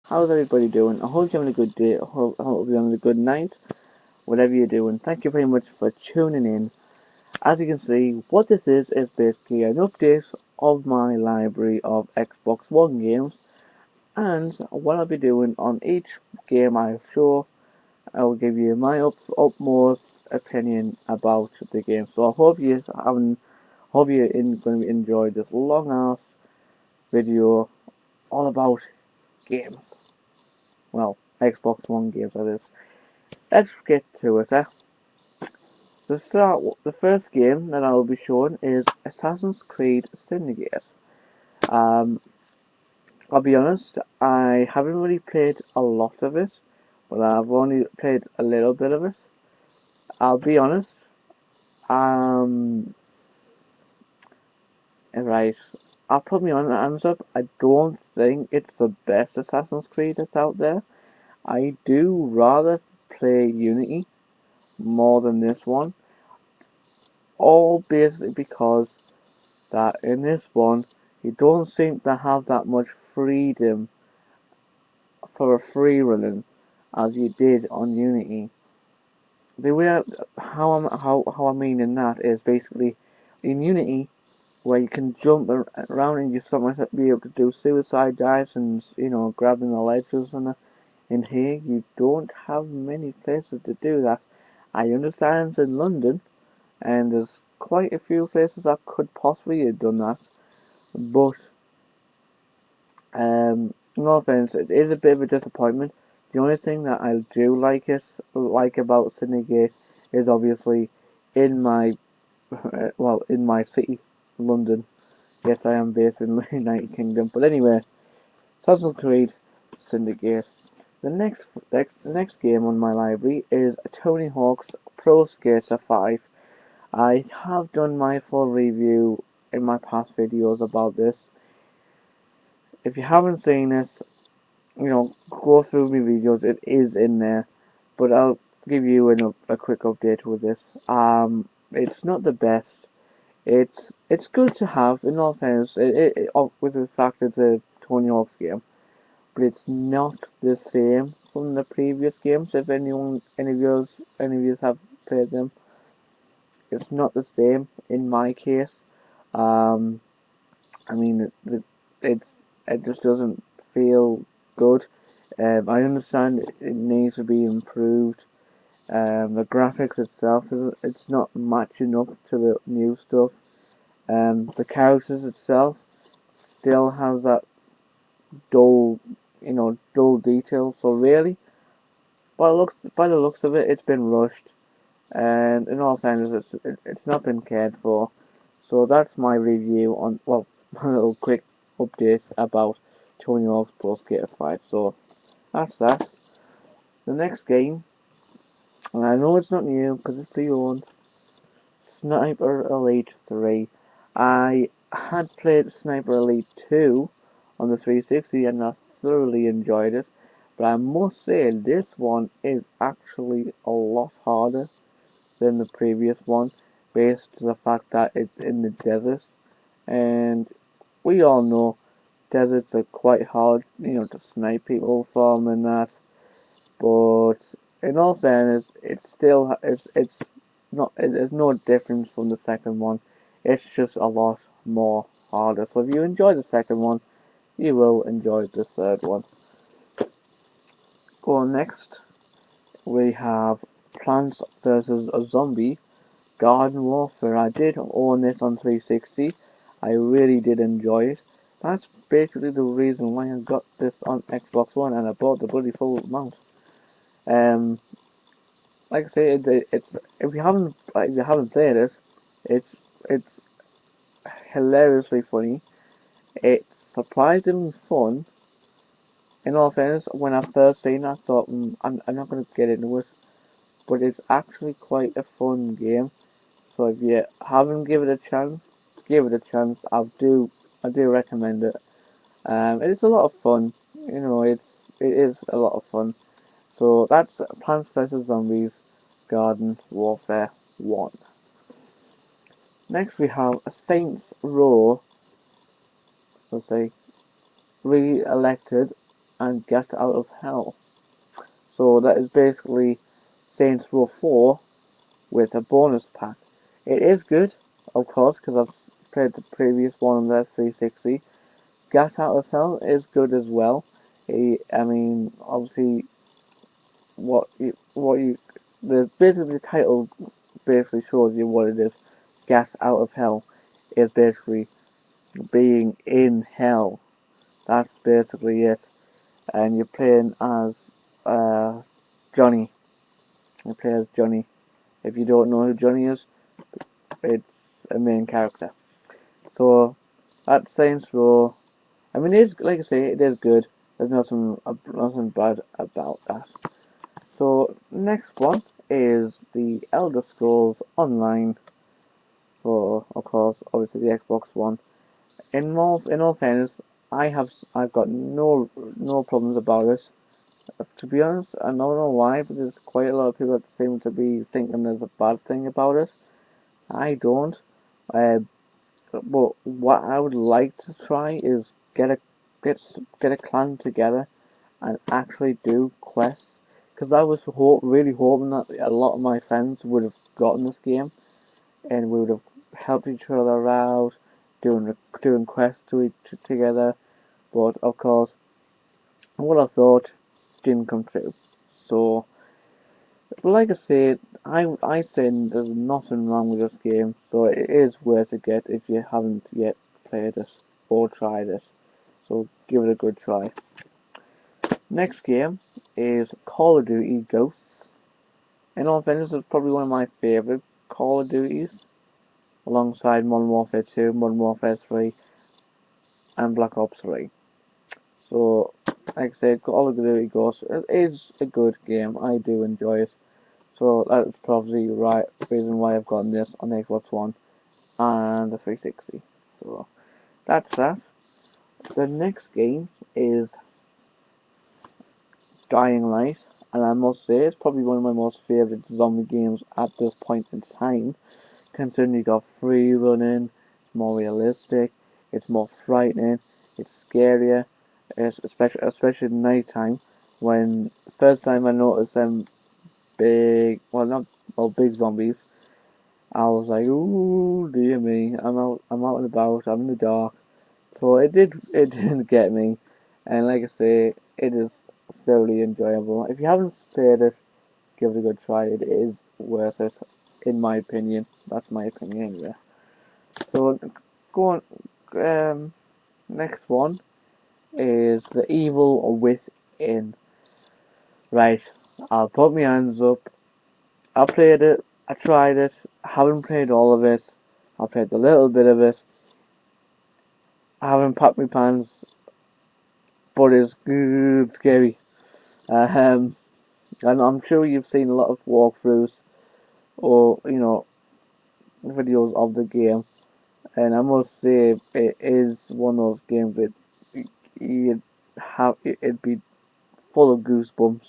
How's everybody doing? I hope you're having a good day. I hope you're having a good night, whatever you're doing. Thank you very much for tuning in. As you can see, what this is basically an update of my library of Xbox One games, and what I'll be doing on each game I show, I will give you my utmost opinion about the game. So hope you're going to enjoy this long ass video all about games. Well, Xbox One games that is. Let's get to it. The first game that I will be showing is Assassin's Creed Syndicate. Um, I'll be honest, I haven't really played a lot of it, but I've only played a little bit of it. I'll be honest, um, right, I'll put me on the hands up. I don't think it's the best Assassin's Creed that's out there. I do rather play Unity more than this one, all basically because that in this one you don't seem to have that much freedom for a free running as you did on Unity. The way how I mean in that is basically in Unity where you can jump around and you sometimes be able to do suicide dives and grabbing the ledges and that. In here you don't have many places to do that. I understand it's in London and there's quite a few places that could possibly have done that, but no offense, it is a bit of a disappointment. The only thing that I do like about Syndicate is obviously in my in my city, London. Yes, I am based in the United Kingdom. But anyway, Assassin's Creed Syndicate. The next game on my library is Tony Hawk's Pro Skater 5. I have done my full review in my past videos about this. If you haven't seen it, go through my videos. It is in there, but I'll give you a quick update with this. It's not the best. It's good to have, in all fairness, with the fact it's a Tony Hawk's game, but it's not the same from the previous games. If any of you have played them, it's not the same in my case. Um, I mean, it it just doesn't feel good. I understand it needs to be improved. The graphics itself it's not matching up to the new stuff. The characters itself still has that dull, dull detail. So really, by the looks of it, it's been rushed, and in all fairness, it's not been cared for. So that's my review on my little quick update about Tony Hawk's Pro Skater 5. So that's that. The next game, and I know it's not new because it's pre-owned, Sniper Elite 3. I had played Sniper Elite 2 on the 360 and I thoroughly enjoyed it, but I must say this one is actually a lot harder than the previous one, based on the fact that it's in the desert, and we all know deserts are quite hard, to snipe people from and that. But in all fairness, it's not there's no difference from the second one. It's just a lot more harder. So if you enjoy the second one, you will enjoy the third one. Go on next. We have Plants vs Zombie Garden Warfare. I did own this on 360. I really did enjoy it. That's basically the reason why I got this on Xbox One and I bought the bloody full amount. Um, like I say, it's if you haven't played it, it's hilariously funny. It's surprisingly fun. In all fairness, when I first seen it, I thought I'm not gonna get into it, but it's actually quite a fun game. So if you haven't given it a chance, give it a chance. I do recommend it. It's a lot of fun. It is a lot of fun. So that's Plants vs Zombies Garden Warfare 1. Next we have a Saints Row, let's say, re-elected and Get Out of Hell. So that is basically Saints Row 4 with a bonus pack. It is good, of course, because I've played the previous one on the 360. Get Out of Hell is good as well. I mean, obviously, basically the title basically shows you what it is. Get Out of Hell is basically being in hell. That's basically it. And you're playing as Johnny. You play as Johnny. If you don't know who Johnny is, it's a main character. So that's Saints Row. I mean, it's like I say, it is good. There's nothing bad about that. So next one is the Elder Scrolls Online for, of course, obviously the Xbox One. In all fairness, I've got no problems about it. To be honest, I don't know why, but there's quite a lot of people that seem to be thinking there's a bad thing about it. I don't. Uh, but what I would like to try is get a get a clan together and actually do quests. Because I was really hoping that a lot of my friends would have gotten this game and we would have helped each other out, doing quests together. But of course, what I thought didn't come true. So, like I said, I say there's nothing wrong with this game, so it is worth a get if you haven't yet played it or tried it. So give it a good try. Next game is Call of Duty Ghosts. In all fairness, it's probably one of my favourite Call of Duties, alongside Modern Warfare 2, Modern Warfare 3, and Black Ops 3. So, like I said, Call of Duty Ghosts is a good game. I do enjoy it. So that's probably the right reason why I've gotten this on the Xbox One and the 360. So that's that. The next game is Dying Light, and I must say it's probably one of my most favourite zombie games at this point in time, considering you got free running, it's more realistic, it's more frightening, it's scarier, especially at night time, when the first time I noticed them big zombies, I was like, ooh, dear me, I'm out and about, I'm in the dark. So it didn't get me, and like I say, it is thoroughly enjoyable. If you haven't played it, give it a good try. It is worth it, in my opinion. That's my opinion anyway. So go on. Next one is The Evil Within. Right, I'll put my hands up. I played it. I tried it. I haven't played all of it. I played a little bit of it. I haven't popped my pants, but it's good, scary. And I'm sure you've seen a lot of walkthroughs or videos of the game, and I must say it is one of those games that it'd be full of goosebumps.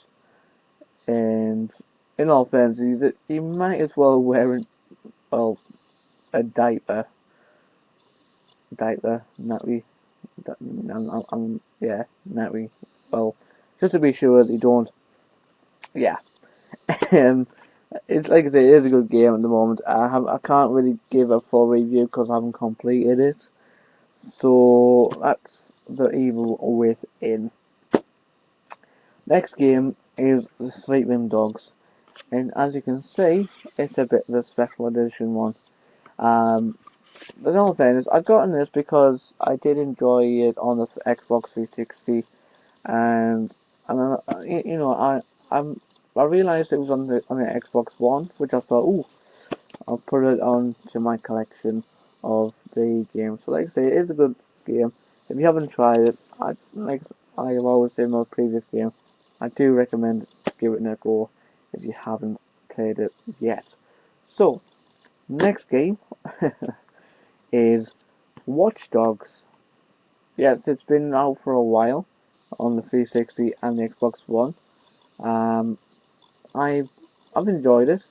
And in all fairness, you might as well wear a diaper, nappy. Yeah, nappy. Well, just to be sure that you don't. Yeah. um, it's like I say, it is a good game at the moment. I can't really give a full review because I haven't completed it. So that's The Evil Within. Next game is The Sleeping Dogs, and as you can see, it's a bit of a special edition one. But in all fairness, I got in this because I did enjoy it on the Xbox 360, and I'm I realized it was on the Xbox One, which I thought, ooh, I'll put it on to my collection of the games. So like I say, it is a good game. If you haven't tried it, like I have always said in my previous game, I do recommend giving it a go if you haven't played it yet. So, next game is Watch Dogs. Yes, it's been out for a while on the 360 and the Xbox One. Um, I've enjoyed it.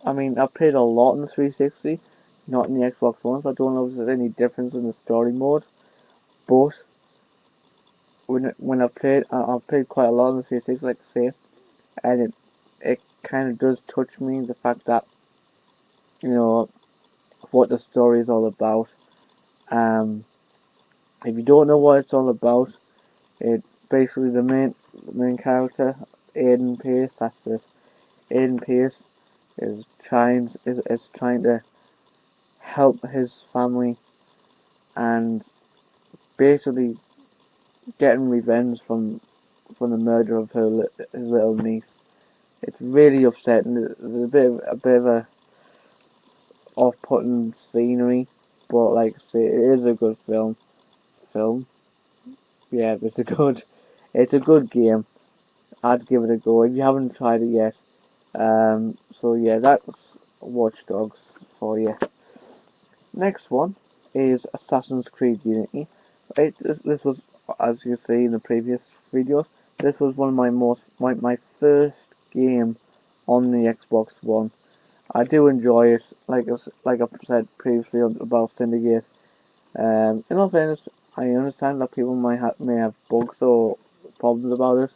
I mean, I've played a lot in the 360, not in the Xbox One. So I don't know if there's any difference in the story mode. But when I've played quite a lot on the C6, like I say, and it kind of does touch me, the fact that, you know, what the story is all about. Um, if you don't know what it's all about, it basically the main character, Aiden Pierce, that's it. Aiden Pierce is trying to help his family and basically getting revenge from the murder of his little niece. It's really upsetting. There's a bit of a off-putting scenery, but like I say, it is a good film. Film, yeah, it's a good game. I'd give it a go if you haven't tried it yet. So yeah, that's Watch Dogs for you. Next one is Assassin's Creed Unity. This was, as you see in the previous videos, this was one of my first game on the Xbox One. I do enjoy it, like I've said previously about Syndicate. In all fairness, I understand that people may have bugs or problems about it,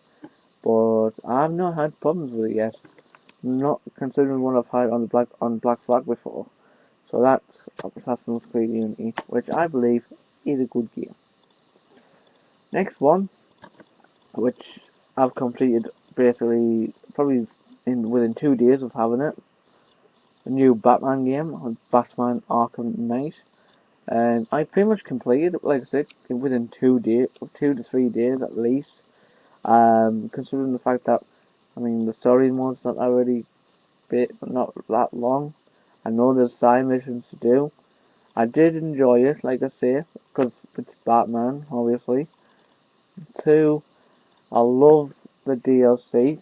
but I've not had problems with it yet. Not considering what I've had on Black Flag before. So that's Assassin's Creed Unity, which I believe is a good game. Next one, which I've completed basically probably within 2 days of having it, a new Batman game, Batman Arkham Knight. And I pretty much completed, like I said, within 2 days, 2 to 3 days at least. Considering the fact that, I mean, the story mode's not already not that long. I know there's side missions to do. I did enjoy it, like I say, because it's Batman, obviously. Two, I love the DLC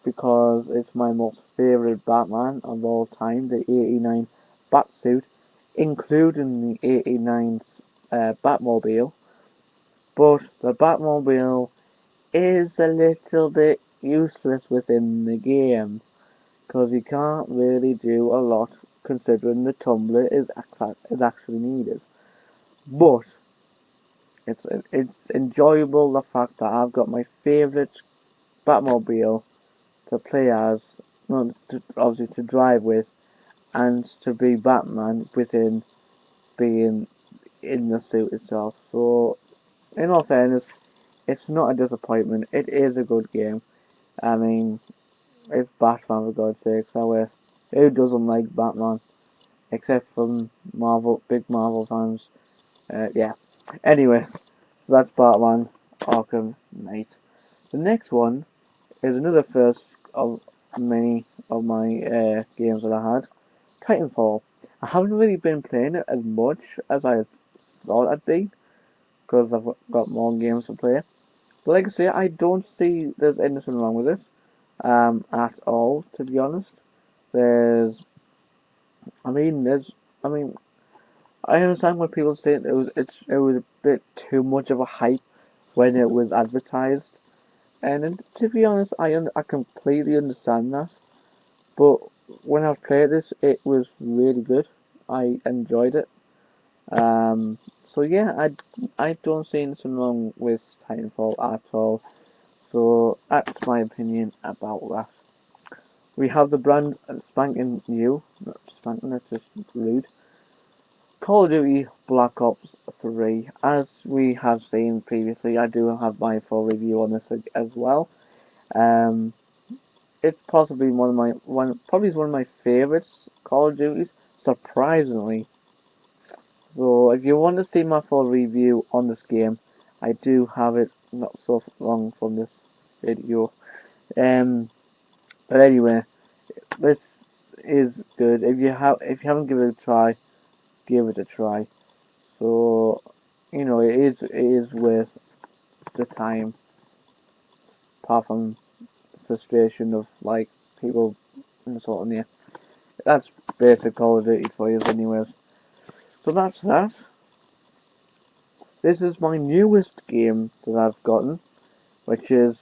because it's my most favourite Batman of all time, the 89 Batsuit, including the 89 Batmobile. But the Batmobile is a little bit useless within the game because you can't really do a lot considering the tumbler is actually needed. But it's enjoyable the fact that I've got my favourite Batmobile to play as, not to, obviously to drive with, and to be Batman within being in the suit itself. So, in all fairness, it's not a disappointment. It is a good game. I mean, it's Batman for God's sake. So, who doesn't like Batman? Except from big Marvel fans. Yeah. Anyway, so that's Batman Arkham Knight. The next one is another first of many of my games that I had. Titanfall. I haven't really been playing it as much as I thought I'd be, because I've got more games to play. But like I say, I don't see there's anything wrong with it, at all, to be honest. There's, I mean, I mean, I understand when people say it was a bit too much of a hype when it was advertised, and to be honest, I completely understand that. But when I played this, it was really good. I enjoyed it. Um, so yeah, I don't see anything wrong with Titanfall at all. So that's my opinion about that. We have the brand spanking new, not spanking, that's just rude. Call of Duty Black Ops 3. As we have seen previously, I do have my full review on this as well. Um, it's possibly probably one of my favorites Call of Duties, surprisingly. So if you want to see my full review on this game, I do have it not so long from this video. Um, but anyway, this is good. If you haven't given it a try, give it a try. So it is worth the time, apart from the frustration of like people insulting you. That's basic Call of Duty for you anyways. So that's that. This is my newest game that I've gotten, which is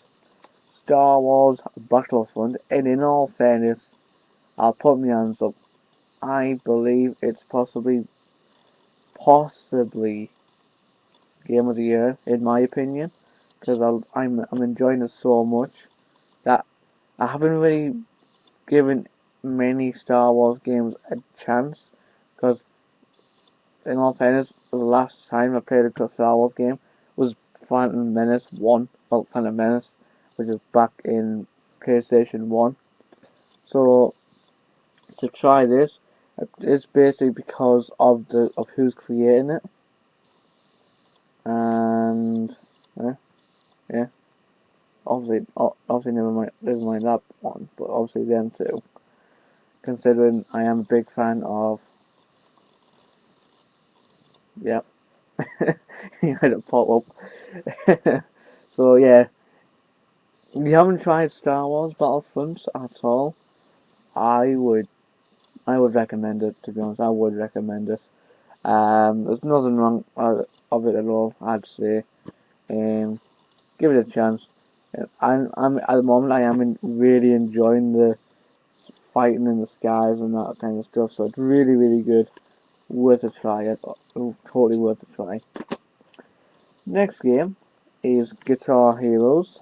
Star Wars Battlefront, and in all fairness, I'll put my hands up. I believe it's possibly Game of the Year, in my opinion, because I'm enjoying it so much that I haven't really given many Star Wars games a chance. Because in all fairness, the last time I played a Star Wars game was Phantom Menace 1, well, Phantom Menace, which is back in PlayStation 1. So to try this, it's basically because of who's creating it, and yeah, obviously never mind that one, but obviously them two. Considering I am a big fan of, yep, you had it pop up. So yeah, if you haven't tried Star Wars Battlefront at all, I would I would recommend it. To be honest, I would recommend it. There's nothing wrong of it at all. I'd say, give it a chance. I'm at the moment I am really enjoying the fighting in the skies and that kind of stuff. So it's really good. Worth a try. Totally worth a try. Next game is Guitar Heroes.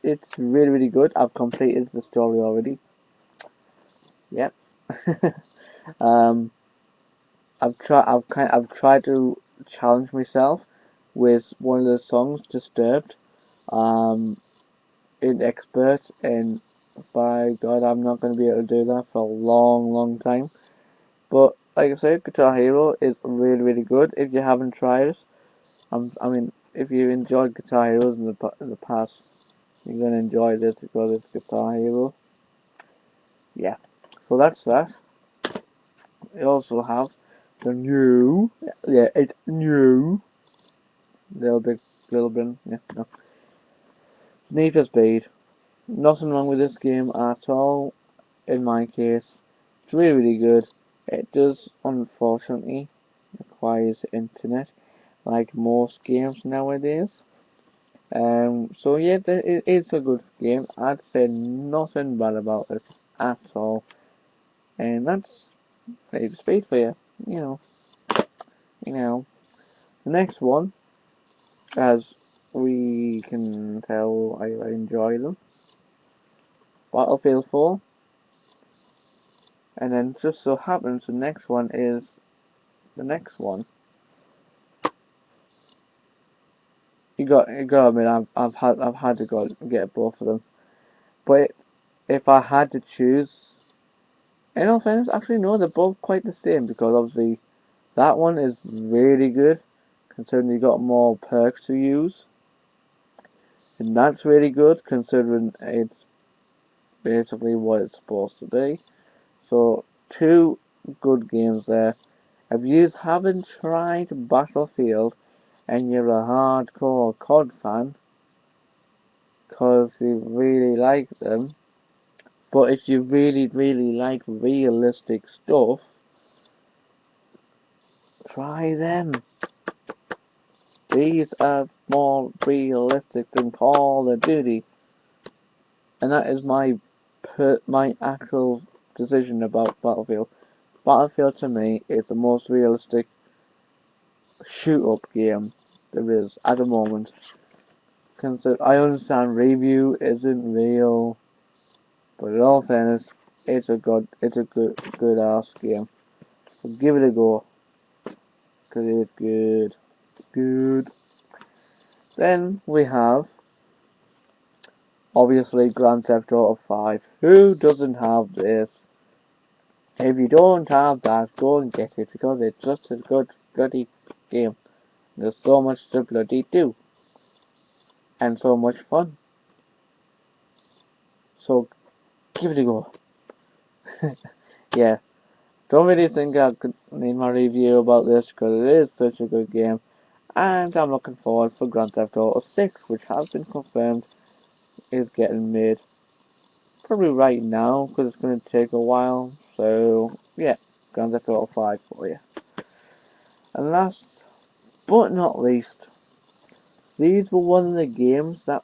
It's really good. I've completed the story already. Yep. um, I've tried to challenge myself with one of the songs, Disturbed. Um, in expert, and by God, I'm not going to be able to do that for a long time. But like I said, Guitar Hero is really good. If you haven't tried it, I mean, if you enjoyed Guitar Heroes in the past, you're going to enjoy this because it's Guitar Hero. Yeah. So that's that. We also have the new, yeah, it's new. Little bit, yeah, no. Need for Speed. Nothing wrong with this game at all, in my case. It's really good. It does, unfortunately, requires internet, like most games nowadays. So yeah, it's a good game. I'd say nothing bad about it at all. And that's Need for Speed for you. You know, you know. The next one, as we can tell, I enjoy them. Battlefield 4. And then just so happens the next one is the next one. You got to admit, I've had to go get both of them. But if I had to choose, in all fairness, actually no, they're both quite the same because obviously that one is really good, considering you got more perks to use, and that's really good considering it's basically what it's supposed to be. So two good games there. If you haven't tried Battlefield and you're a hardcore COD fan, because you really like them, but if you really like realistic stuff, try them. These are more realistic than Call of Duty, and that is my actual decision about Battlefield. Battlefield to me is the most realistic shoot-up game there is at the moment. I understand review isn't real, but in all fairness, it's a good ass game. So give it a go, cause it's good, good. Then we have obviously Grand Theft Auto 5. Who doesn't have this? If you don't have that, go and get it because it's just a good bloody game. There's so much to bloody do and so much fun. So give it a go. Yeah. Don't really think I could need my review about this because it is such a good game. And I'm looking forward for Grand Theft Auto 6, which has been confirmed is getting made. Probably right now, because it's going to take a while. So, yeah, Grand Theft Auto 5 for you. And last but not least, these were one of the games that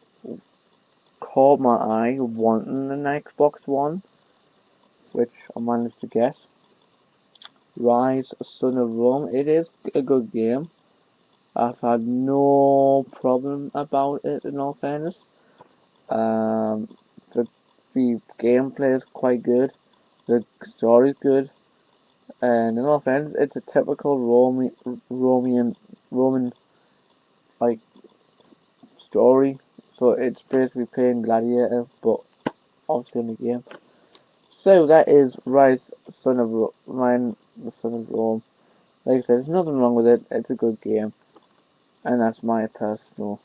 caught my eye wanting an Xbox One, which I managed to get. Rise, Son of Rome. It is a good game. I've had no problem about it in all fairness. Um, the, the gameplay is quite good. The story is good. And in all fairness, it's a typical Roman like story. So it's basically playing Gladiator, but obviously in the game. So that is Rise, Son of Rome, the Son of Rome. Like I said, there's nothing wrong with it. It's a good game, and that's my personal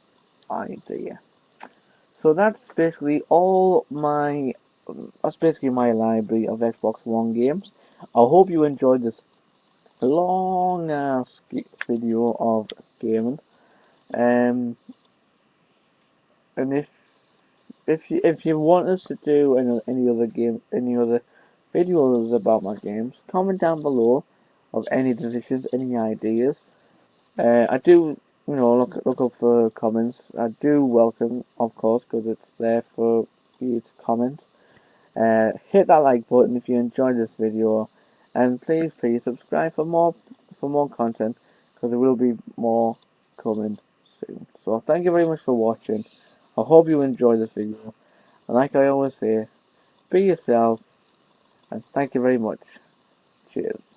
idea. So that's basically all my. That's basically my library of Xbox One games. I hope you enjoyed this long ass video of gaming. Um, and if you want us to do any other videos about my games, comment down below of any decisions, any ideas. I do, look up for comments. I do welcome, of course, because it's there for you to comment. Hit that like button if you enjoyed this video, and please subscribe for more content, because there will be more coming soon. So thank you very much for watching. I hope you enjoyed this video, and like I always say, be yourself, and thank you very much. Cheers.